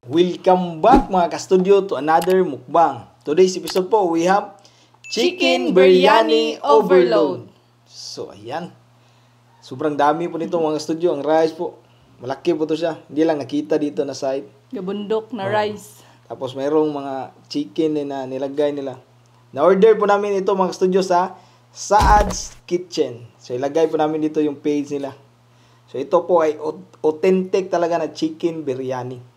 Welcome back mga ka-studio to another mukbang. Today's episode po, we have Chicken Biryani Overload. So, ayan. Sobrang dami po nito mga studio. Ang rice po, malaki po to siya. Hindi lang nakita dito na side. Gabundok na rice. Tapos mayroong mga chicken na nilagay nila. Na-order po namin ito mga studio sa Saad's Kitchen. So, ilagay po namin dito yung page nila. So, ito po ay authentic talaga na chicken biryani.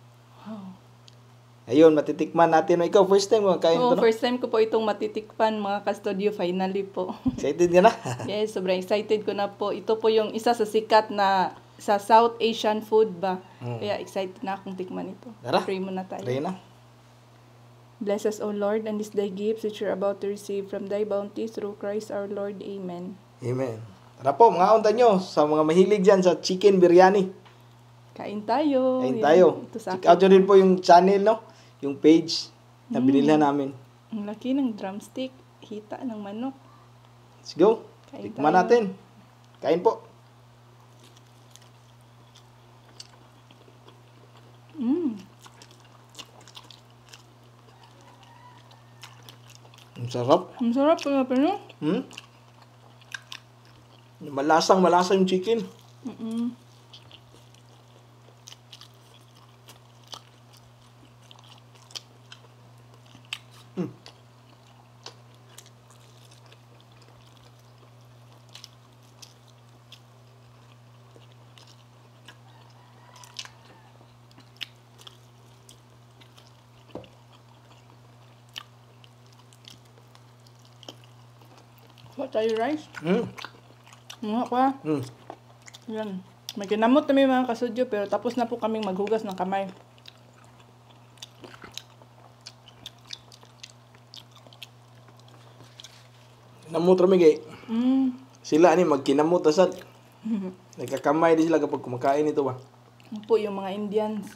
Ayun, matitikman natin. Ikaw, first time mo kain ito, no? First time ko po itong matitikpan, mga ka-studio, finally po. Excited ka na? Yes, sobrang excited ko na po. Ito po yung isa sa sikat na sa South Asian food ba. Kaya excited na akong tikman ito. Tara, pray muna tayo. pray na. Bless us, O Lord, and this thy gifts which you're about to receive from thy bounty through Christ our Lord. Amen. Amen. Tara po, mga kaunta nyo, sa mga mahilig dyan sa chicken biryani. Kain tayo. Kain tayo. Ito sa Check out nyo din po yung channel, no? Yung page na binilhan namin. Ang laki ng drumstick. Hita ng manok. Let's go. Kain Tikman tayo. natin. Kain po. Ang sarap. Ang sarap pala pa, no? Malasang yung chicken. What tayo rice? Mga pa. Yan. May kinamot kami mga kasudyo, pero tapos na po kaming maghugas ng kamay. Namut rami kay. Sila ni magkinamot asad. Mm-hmm. Nagkakamay din sila kapag kumakain ito ba. Yan po yung mga Indians.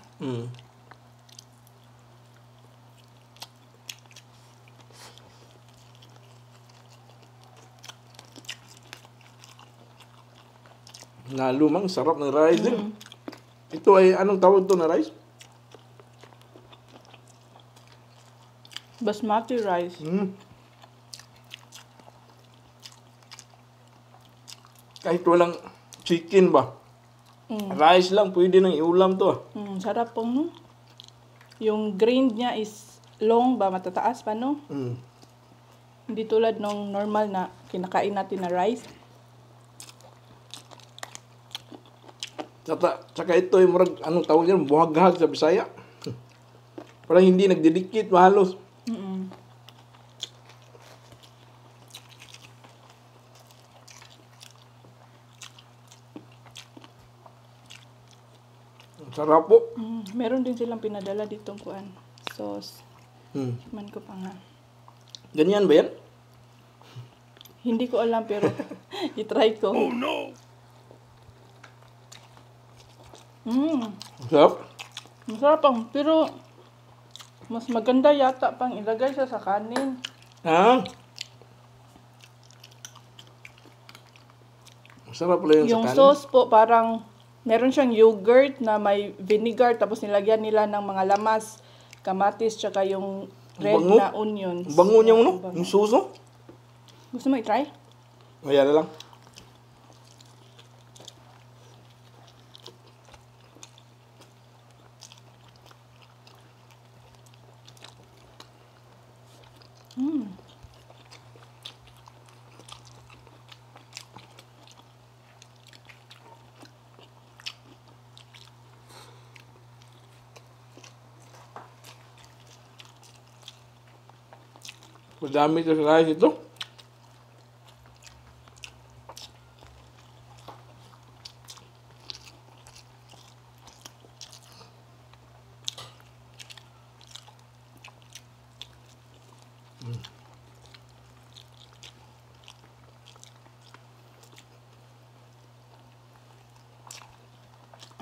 Na lumang sarap ng rice din. Ito ay anong tawag to na rice? Basmati rice. Kahit walang chicken ba? Rice lang, pwede nang iulam to. Sarap po, no? Yung grain niya is long ba, matataas pa, no? Hindi tulad nung normal na kinakain natin na rice. Tsaka ito yung murag, anong tawag yan? Buhaghag sa Bisaya. Parang hindi nagdidikit, mahalos. Sarap po. Meron din silang pinadala ditong kuan. Sauce. Man ko pa nga. Ganyan ba yan? Hindi ko alam pero itry ko. Oh no! Sarap? Masarap pang, pero mas maganda yata pang ilagay siya sa kanin. Masarap pala yun Yung sa kanin. sauce po parang meron siyang yogurt na may vinegar tapos nilagyan nila ng mga lamas, kamatis, tsaka yung red Bango? na onions. Bango niya mo, no? Bango. Yung suso? Gusto mo i-try? Ayan na lang. Madami ito sa rice ito.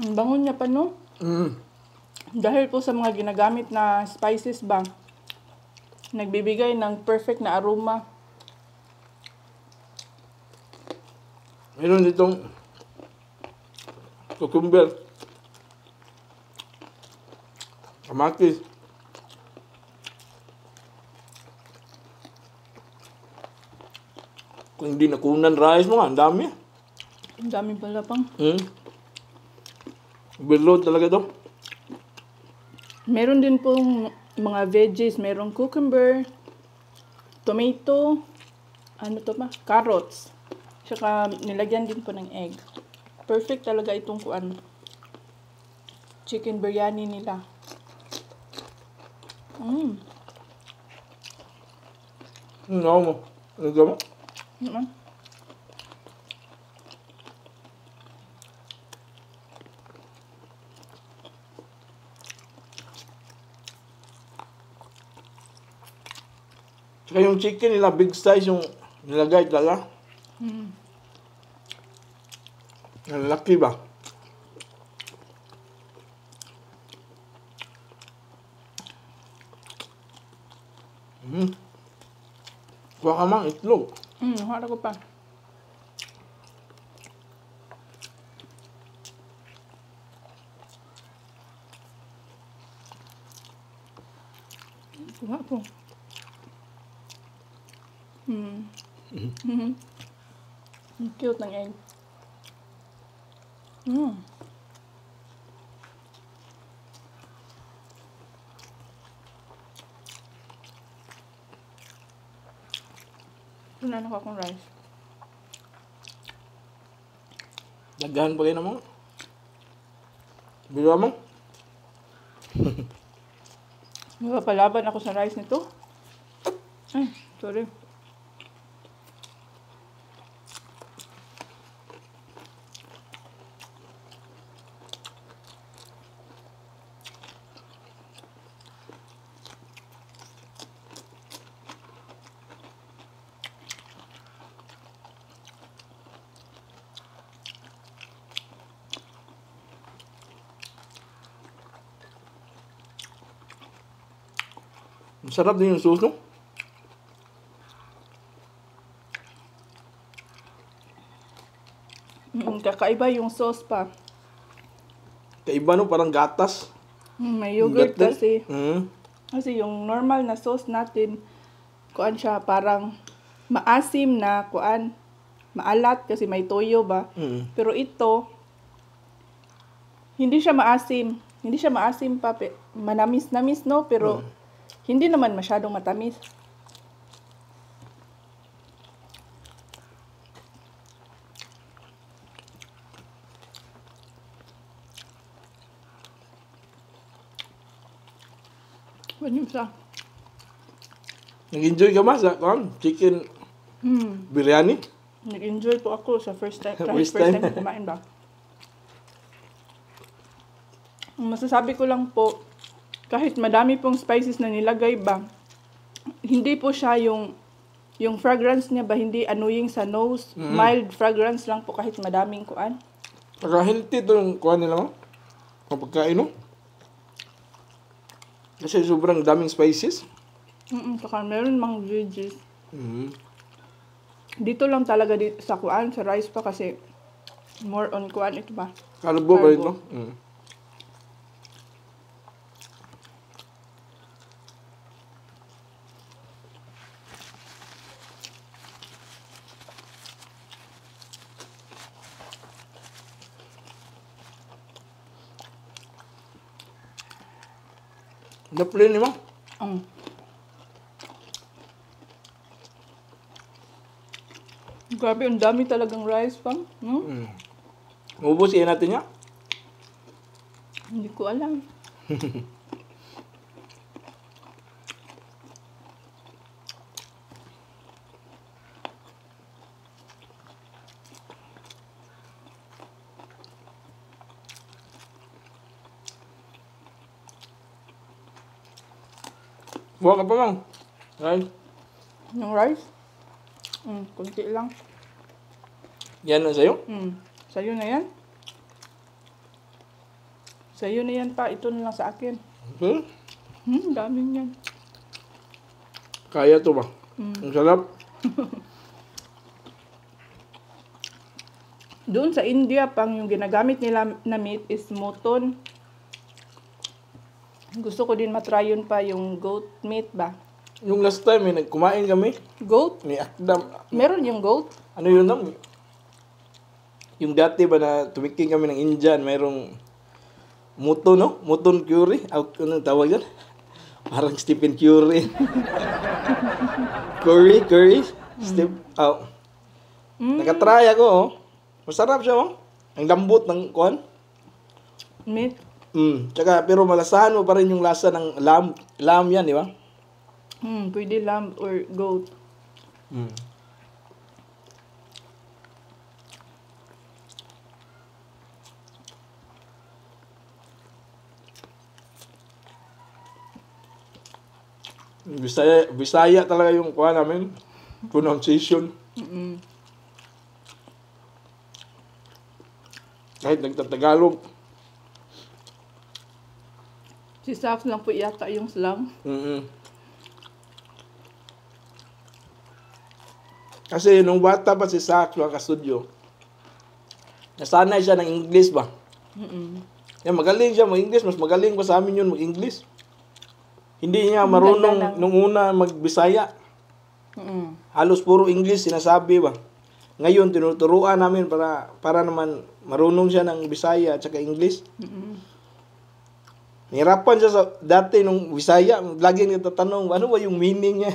Ang bango niya pa, no? Dahil po sa mga ginagamit na spices ba, nagbibigay ng perfect na aroma. Meron ditong cucumber. Kamatis. Kung hindi nakunan rice mo, ang dami. Ang dami pala pang. Overload talaga to. Meron din pong mga veggies. Merong cucumber, tomato, ano to ba? Carrots. Tsaka nilagyan din po ng egg. Perfect talaga itong kuan. Chicken biryani nila. Ano mo? Ano mo? Mm. Tsaka yung chicken nila, big size yung nilagay talaga. Ang laki ba? Kuha ka mang itlog. Harap ko pa. Kuha po. Ang cute ng egg. Ito na akong rice. Daghan pa kayo na mo. Bilo mo. Napapalaban ako sa rice nito. Ay, sorry. Masarap din yung sauce, no? Kakaiba yung sauce pa. Kaiba, no? Parang gatas. May yogurt Gatas. kasi. Mm. Kasi yung normal na sauce natin, kuan siya parang maasim na kuan. Maalat kasi may toyo ba. Pero ito, hindi siya maasim. Hindi siya maasim pa. Manamis-namis, no? Pero hindi naman masyadong matamis. Ano siya? Nag-enjoy ka ba sa chicken biryani? Nag-enjoy po ako sa first time. Kahit First first time. time ko kumain ba. Ang masasabi ko lang po, kahit madami pong spices na nilagay ba, hindi po siya yung fragrance niya ba, hindi annoying sa nose. Mild fragrance lang po kahit madaming kuan. Saka healthy to yung kuha nila mo. Ang pagkain, no? Kasi sobrang daming spices. Saka meron mga veggies. Dito lang talaga sa kuan, sa rice pa kasi more on kuan ito ba. Kalbo ba ito? Na-plain mo? Grabe, ang dami talagang rice pa. Ubusin natin niya? Hindi ko alam. Buha ka pa lang. Right? Yung rice? Kunti lang. Yan na sa'yo? Sa'yo na yan? Sa'yo na yan pa. Ito na lang sa akin. Daming yan. Kaya to ba? Ang sarap. Doon sa India, pang yung ginagamit nila na meat is mutton. Gusto ko din matry yun pa, yung goat meat ba? Yung last time, kumain kami. Goat? Ni Akdam. Meron yung goat? Ano yun nam? Yung dati ba na tumiking kami ng Indian, mayroong muto, no? Muton curry. Ano tawag yan? Parang Stephen Curry. curry. Nakatry ako, oh. Masarap siya, oh. Ang lambot ng kuan. Meat? Tsaka, pero malasahan mo pa rin yung lasa ng lamb. Lamb yan, di ba? Pwede lamb or goat. Bisaya talaga yung kuha namin. Pronunciation. Kahit nagtatagalog. Si Sax lang po yata yung slang. Kasi nung bata pa si Sax, mga ka-studio, nasanay siya ng English ba? Yan, magaling siya mag-English. Mas magaling pa sa amin yun mag-English. Hindi niya marunong nung una mag-Bisaya. Halos puro English sinasabi ba? Ngayon, tinuturuan namin para naman marunong siya ng Bisaya at saka English. Nahirapan siya dati nung Bisaya. Lagi nagtatanong, ano ba yung meaning niya?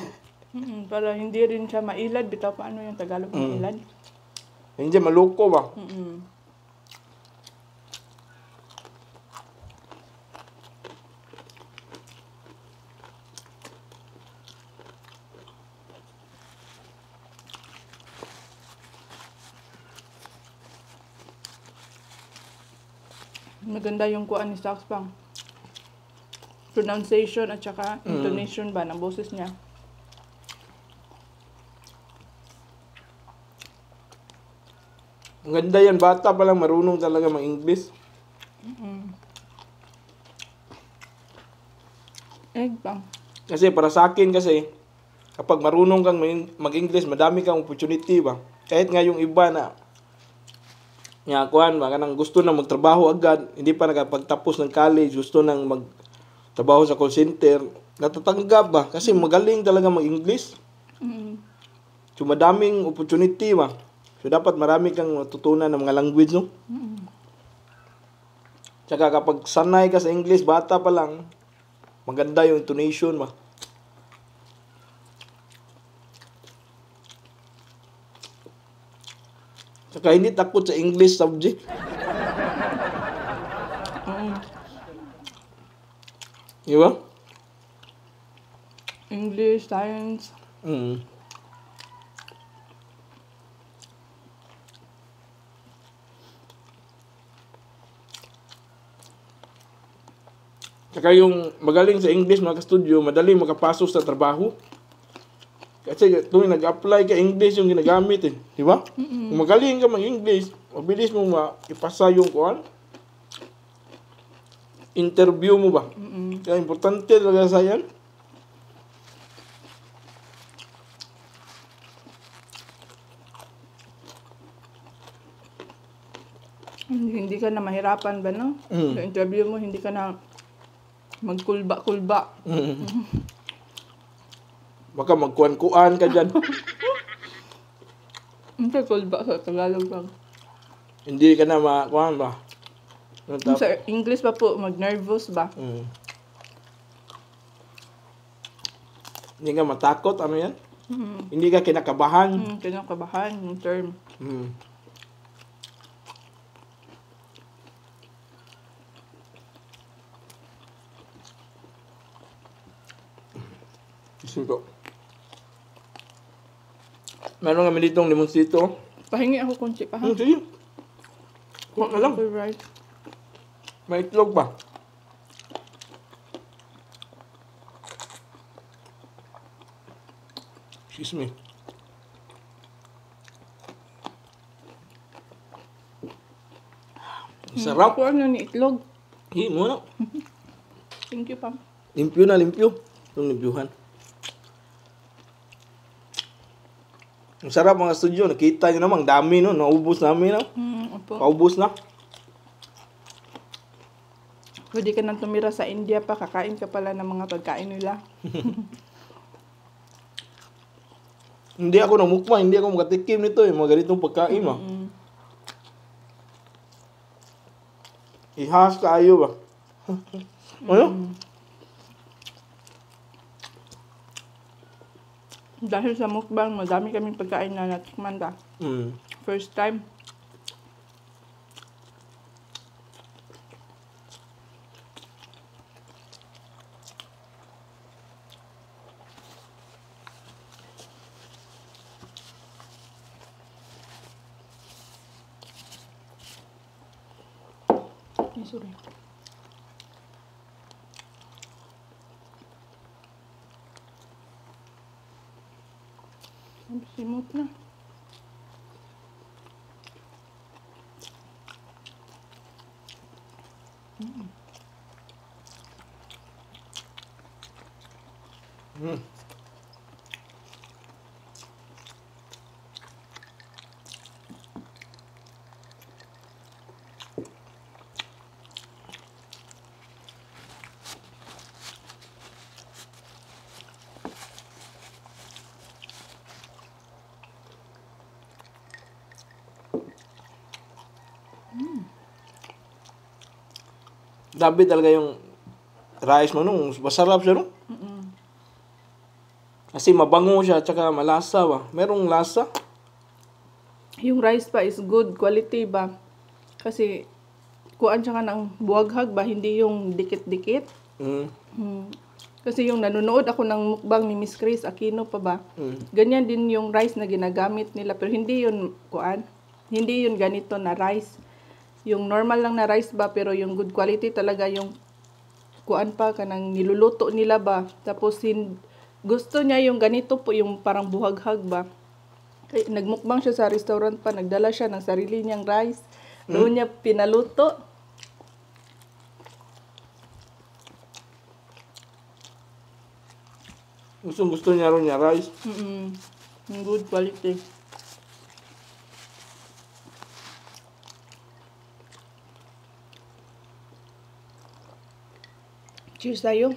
Para hindi rin siya mailad. Bitaw paano yung Tagalog mailad? Hindi, maloko ba? Maganda yung kuan ni Sax pang. Pronunciation at saka intonation ba ng boses niya. Ang ganda yan, bata pa lang marunong talaga mag-English. Egg pang. Kasi para sa akin kasi, kapag marunong kang mag-English, madami kang opportunity ba? Kahit nga yung iba na kuan ba, kanang gusto na magtrabaho agad, hindi pa nakapagtapos ng college, gusto nang magtrabaho sa call center, natatanggap ba? Kasi magaling talaga mag-English. So madaming opportunity ba? So dapat marami kang matutunan ng mga language, no? Tsaka kapag sanay ka sa English, bata pa lang, maganda yung intonation ba? Tsaka hindi takot sa English subject. Di ba? English, science. Tsaka yung magaling sa English mga ka-studio, madali makapasok sa trabaho. Kasi tuwing nag-apply ka, English yung ginagamit eh. Di ba? Kung magaling ka mag-English, mabilis mo ipasa yung kuan. Interview mo ba? Kaya importante talaga sa yan. Hindi ka na mahirapan ba, no? Sa interview mo, hindi ka na magkulba-kulba. Baka magkuan-kuan ka dyan. Hindi kulba sa Tagalog lang. Hindi ka na makuan ba? Sa English pa po, mag-nervous ba? Hindi ka matakot, ano yan? Hindi ka kinakabahan. Kinakabahan yung term. Sito. Meron kami ditong limonsito. Pahingi ako kunti pa, ha? Sige. Kuha ka lang. Right. May itlog ba? Excuse me. Sarap. Ako ano ni itlog. Hindi mo na. Thank you, Pam. Limpyo na, limpyo. Itong limpyuhan. Ang sarap mga studio. Nakita nyo naman, dami no. Naubos namin no. Opo. Paubos na. Pwede ka nang tumira sa India pa, kakain ka pala ng mga pagkain nila. Hindi ako namukma, hindi ako makatikim nito eh. Mga ganitong pagkain ba. Ihas kayo ba. Ano? Dahil sa mukbang, madami kaming pagkain na natikman ba. First time. Ay, sorry. Simot na. Grabe talaga yung rice mo nung masarap siya no? Kasi mabango siya tsaka malasa ba. Merong lasa. Yung rice pa is good quality ba? Kasi kuan siya ka ng buwaghag ba, hindi yung dikit-dikit. Kasi yung nanonood ako ng mukbang ni Miss Chris Aquino pa ba, ganyan din yung rice na ginagamit nila. Pero hindi yun kuan, hindi yun ganito na rice. Yung normal lang na rice ba, pero yung good quality talaga yung kuan pa kanang niluluto nila ba. Tapos gusto niya yung ganito po, yung parang buhaghag ba. Kaya nagmukbang siya sa restaurant pa, nagdala siya ng sarili niyang rice. Doon niya pinaluto. Gusto niya rin niya rice. Yung good quality. Cheers tayo.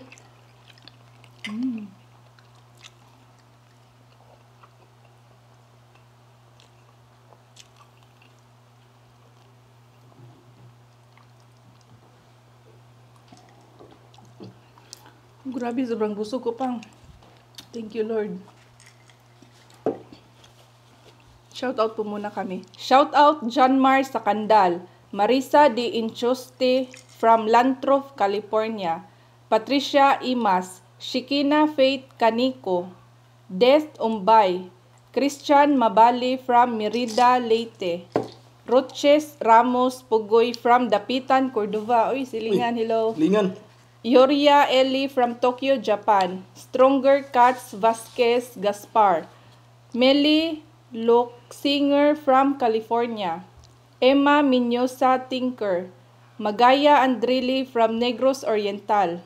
Grabe, sobrang busog ko pang. Thank you, Lord. Shout out po muna kami. Shout out John Mar sa Candal, Marisa de Inchoste from Lantrof, California, Patricia Imas, Shikina Faith Canico, Des Umbay, Christian Mabali from Merida, Leyte, Roches Ramos Pugoy from Dapitan, Cordova. Uy, silingan, hello. Lingan. Yoria Eli from Tokyo, Japan. Stronger Cats Vasquez Gaspar. Meli Loxinger from California. Emma Minyosa Tinker. Magaya Andrili from Negros Oriental.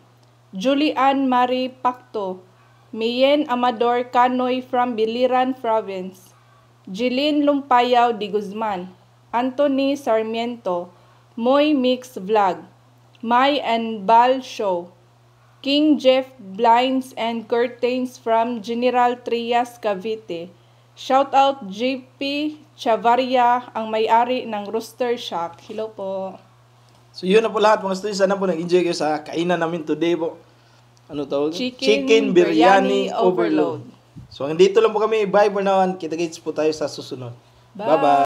Julian Marie Pacto. Mien Amador Canoy from Biliran Province. Jilin Lumpayaw de Guzman. Anthony Sarmiento. Moy Mix Vlog. My and Bal Show. King Jeff Blinds and Curtains from General Trias, Cavite. Shout out JP Chavaria, ang may-ari ng Rooster Shack. Hello po. So yun na po lahat mga students. Sana po nag-enjoy kayo sa kainan namin today po. Ano tawag? Chicken Biryani Overload. So hanggang dito lang po kami. Bye for now. Kita-kits po tayo sa susunod. Bye. Bye-bye.